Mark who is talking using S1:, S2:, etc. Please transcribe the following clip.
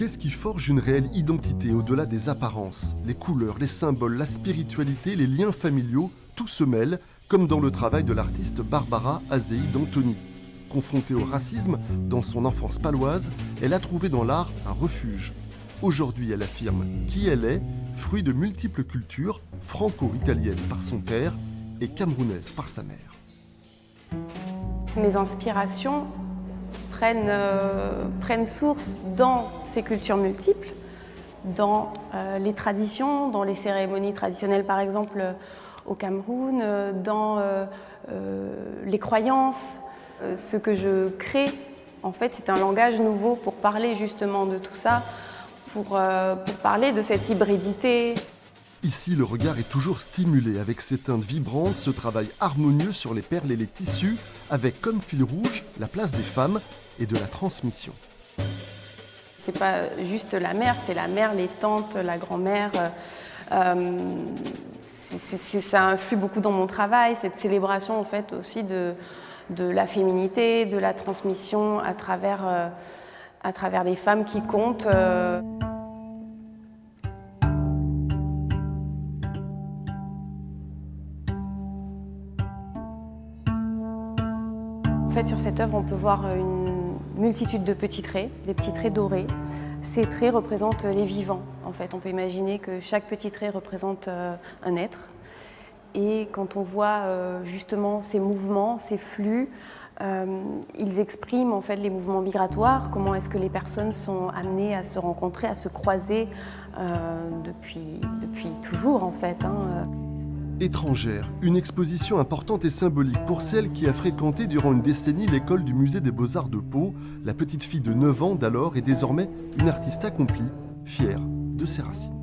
S1: Qu'est-ce qui forge une réelle identité au-delà des apparences? Les couleurs, les symboles, la spiritualité, les liens familiaux, tout se mêle, comme dans le travail de l'artiste Barbara Azei d'Antoni. Confrontée au racisme dans son enfance paloise, elle a trouvé dans l'art un refuge. Aujourd'hui, elle affirme qui elle est, fruit de multiples cultures, franco-italienne par son père et camerounaise par sa mère.
S2: Mes inspirations prennent source dans ces cultures multiples, dans les traditions, dans les cérémonies traditionnelles par exemple au Cameroun, dans les croyances. Ce que je crée, en fait, c'est un langage nouveau pour parler justement de tout ça, pour parler de cette hybridité.
S1: Ici, le regard est toujours stimulé avec ces teintes vibrantes, ce travail harmonieux sur les perles et les tissus, avec comme fil rouge la place des femmes et de la transmission.
S2: C'est pas juste la mère, c'est la mère, les tantes, la grand-mère. Ça influe beaucoup dans mon travail, cette célébration en fait aussi de la féminité, de la transmission à travers des femmes qui comptent. En fait, sur cette œuvre, on peut voir une multitude de petits traits, des petits traits dorés. Ces traits représentent les vivants. En fait, on peut imaginer que chaque petit trait représente un être. Et quand on voit justement ces mouvements, ces flux, ils expriment en fait les mouvements migratoires. Comment est-ce que les personnes sont amenées à se rencontrer, à se croiser depuis toujours en fait.
S1: Étrangère, une exposition importante et symbolique pour celle qui a fréquenté durant une décennie l'école du musée des Beaux-Arts de Pau. La petite fille de 9 ans d'alors est désormais une artiste accomplie, fière de ses racines.